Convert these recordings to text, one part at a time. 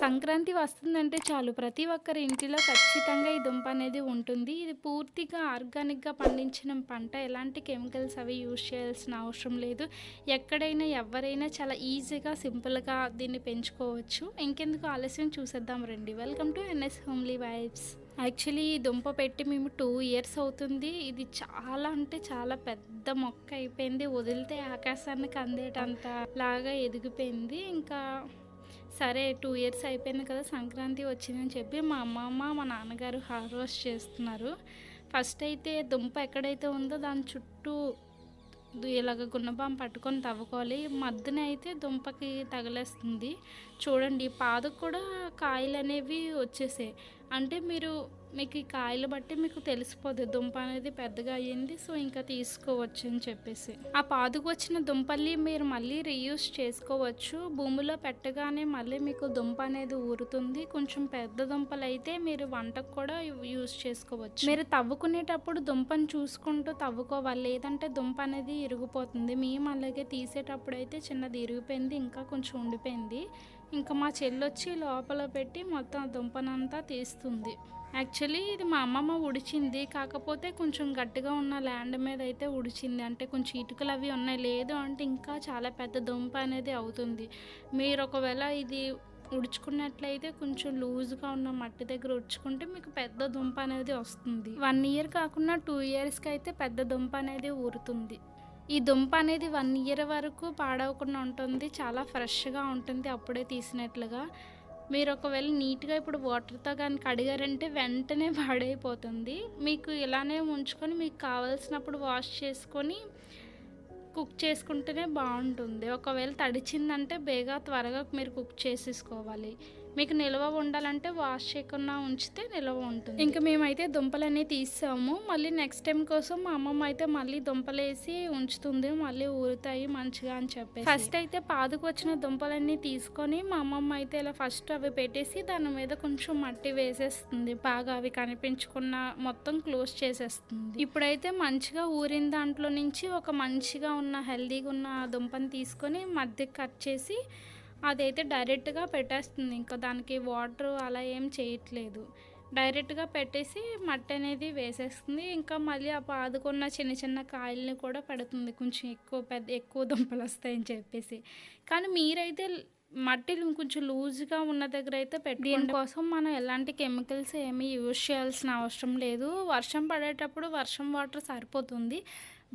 సంక్రాంతి వస్తుందంటే చాలు ప్రతి ఒక్కరి ఇంటిలో ఖచ్చితంగా ఈ దుంప అనేది ఉంటుంది. ఇది పూర్తిగా ఆర్గానిక్‌గా పండించిన పంట. ఎలాంటి కెమికల్స్ అవి యూజ్ చేయాల్సిన అవసరం లేదు. ఎక్కడైనా ఎవ్వరైనా చాలా ఈజీగా, సింపుల్‌గా దీన్ని పెంచుకోవచ్చు. ఇంకెందుకు ఆలస్యం చూసేద్దాం రండి. Welcome to NS homely vibes. Actually ఈ దుంప పెట్టి మేము 2 ఇయర్స్ అవుతుంది. ఇది చాలా అంటే చాలా పెద్ద మొక్క అయిపోయింది. వదిలితే ఆకాశానికి అందేటంత లాగా ఎదిగిపోయింది. ఇంకా సరే 2 ఇయర్స్ అయిపోయింది కదా! సంక్రాంతి వచ్చిందని చెప్పి మా అమ్మమ్మ, మా నాన్నగారు హార్వెస్ట్ చేస్తున్నారు. ఫస్ట్ అయితే దుంప ఎక్కడైతే ఉందో దాని చుట్టూ ఇలాగ గున్నపం పట్టుకొని తవ్వుకోవాలి. మధ్యన అయితే దుంపకి తగిలేస్తుంది. చూడండి పాదకు కూడా కాయలనేవి వచ్చేసాయి. అంటే మీకు ఈ కాయలు బట్టి మీకు తెలిసిపోద్ది దుంప అనేది పెద్దగా అయ్యింది. సో, ఇంకా తీసుకోవచ్చు అని చెప్పేసి. ఆ పాదుకు వచ్చిన దుంపల్ని మీరు మళ్ళీ రీయూజ్ చేసుకోవచ్చు. భూమిలో పెట్టగానే మళ్ళీ మీకు దుంప అనేది ఊరుతుంది. కొంచెం పెద్ద దుంపలైతే మీరు వంటకు కూడా యూజ్ చేసుకోవచ్చు. మీరు తవ్వుకునేటప్పుడు దుంపను చూసుకుంటూ తవ్వుకోవాలి. లేదంటే దుంప అనేది ఇరిగిపోతుంది. మేము అలాగే తీసేటప్పుడు అయితే చిన్నది ఇరిగిపోయింది. ఇంకా కొంచెం ఉండిపోయింది. ఇంకా మా చెల్లొచ్చి లోపల పెట్టి మొత్తం ఆ దుంపనంతా తీస్తుంది. యాక్చువల్లీ ఇది మా అమ్మమ్మ ఉడిచింది. కాకపోతే కొంచెం గట్టిగా ఉన్న ల్యాండ్ మీద అయితే ఉడిచింది. అంటే కొంచెం ఇటుకలు అవి ఉన్నాయి. లేదు అంటే ఇంకా చాలా పెద్ద దుంప అనేది అవుతుంది. మీరు ఒకవేళ ఇది ఉడుచుకున్నట్లయితే కొంచెం లూజ్గా ఉన్న మట్టి దగ్గర ఉడుచుకుంటే మీకు పెద్ద దుంప అనేది వస్తుంది. 1 ఇయర్ కాకుండా 2 ఇయర్స్కి అయితే పెద్ద దుంప అనేది ఊరుతుంది. ఈ దుంప అనేది 1 ఇయర్ వరకు పాడవకుండా ఉంటుంది. చాలా ఫ్రెష్‌గా ఉంటుంది అప్పుడే తీసినట్లుగా. మీరు ఒకవేళ నీట్‌గా ఇప్పుడు వాటర్‌తో గాని కడిగారంటే వెంటనే పాడైపోతుంది. మీకు ఇలానే ఉంచుకొని మీకు కావాల్సినప్పుడు వాష్ చేసుకొని కుక్ చేసుకుంటేనే బావుంటుంది. ఒకవేళ తడిచిందంటే త్వరగా మీరు కుక్ చేసేసుకోవాలి. మీకు నిల్వ ఉండాలంటే వాష్ చేయకుండా ఉంచితే నిల్వ ఉంటుంది. ఇంక మేమైతే దుంపలన్నీ తీసాము. మళ్ళీ నెక్స్ట్ టైం కోసం మా అమ్మమ్మ అయితే మళ్ళీ దుంపలేసి ఉంచుతుంది. మళ్ళీ ఊరుతాయి మంచిగా అని చెప్పేసి. ఫస్ట్ అయితే పాదుకు వచ్చిన దుంపలన్నీ తీసుకొని మా అమ్మమ్మ అయితే ఇలా ఫస్ట్ అవి పెట్టేసి దాని మీద కొంచెం మట్టి వేసేస్తుంది. బాగా అవి కనిపించకుండా మొత్తం క్లోజ్ చేసేస్తుంది. ఇప్పుడైతే మంచిగా ఊరిన దాంట్లో నుంచి ఒక మంచిగా ఉన్న హెల్తీగా ఉన్న దుంపని తీసుకొని మధ్యకి కట్ చేసి అదైతే డైరెక్ట్‌గా పెట్టేస్తుంది. ఇంకా దానికి వాటర్ అలా ఏం చేయట్లేదు. డైరెక్ట్‌గా పెట్టేసి మట్టి అనేది వేసేస్తుంది. ఇంకా మళ్ళీ ఆ పాదుకున్న చిన్న చిన్న కాయల్ని కూడా పెడుతుంది. కొంచెం ఎక్కువ దుంపలు వస్తాయని చెప్పేసి. కానీ మీరైతే మట్టిలు కొంచెం లూజ్‌గా ఉన్న దగ్గర అయితే పెట్టుకోండి. దీనికోసం మనం ఎలాంటి కెమికల్స్ ఏమీ యూజ్ చేయాల్సిన అవసరం లేదు. వర్షం పడేటప్పుడు వర్షం వాటర్ సరిపోతుంది.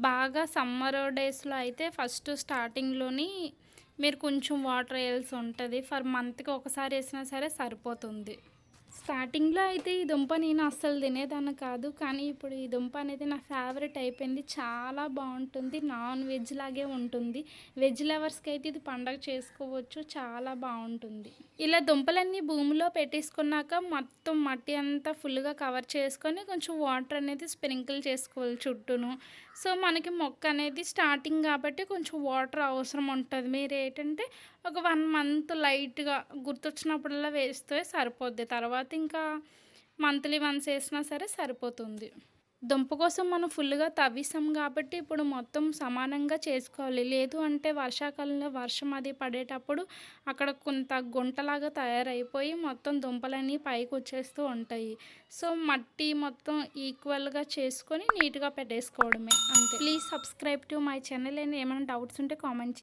బాగా సమ్మర్ డేస్‌లో అయితే ఫస్ట్ స్టార్టింగ్‌లోని మీరు కొంచెం వాటర్ వేయాల్సి ఉంటుంది. మంత్‌కి ఒకసారి వేసినా సరే సరిపోతుంది. స్టార్టింగ్‌లో అయితే ఈ దుంప నేను అస్సలు తినేదాన్ని కాదు. కానీ ఇప్పుడు ఈ దుంప అనేది నా ఫేవరెట్ అయిపోయింది. చాలా బావుంటుంది. నాన్ వెజ్ లాగే ఉంటుంది. వెజ్ లవర్స్‌కి అయితే ఇది పండగ చేసుకోవచ్చు. చాలా బావుంటుంది. ఇలా దుంపలన్నీ భూమిలో పెట్టేసుకున్నాక మొత్తం మట్టి అంతా ఫుల్‌గా కవర్ చేసుకొని కొంచెం వాటర్ అనేది స్ప్రింకిల్ చేసుకోవాలి చుట్టూను. సో, మనకి మొక్క అనేది స్టార్టింగ్ కాబట్టి కొంచెం వాటర్ అవసరం ఉంటుంది. మీరేంటంటే ఒక 1 మంత్ లైట్‌గా గుర్తొచ్చినప్పుడల్లా వేస్తే సరిపోద్ది. తర్వాత ఇంకా మంత్లీ వన్స్ వేసినా సరే సరిపోతుంది. దుంప కోసం మనం ఫుల్‌గా తవ్వేసాం కాబట్టి ఇప్పుడు మొత్తం సమానంగా చేసుకోవాలి. లేదు అంటే వర్షాకాలంలో వర్షం అది పడేటప్పుడు అక్కడ కొంత గుంటలాగా తయారైపోయి మొత్తం దుంపలన్నీ పైకొచ్చేస్తూ ఉంటాయి. సో, మట్టి మొత్తం ఈక్వల్‌గా చేసుకొని నీట్‌గా పెట్టేసుకోవడమే అంతే. Please subscribe to my channel and ఏమైనా డౌట్స్ ఉంటే కామెంట్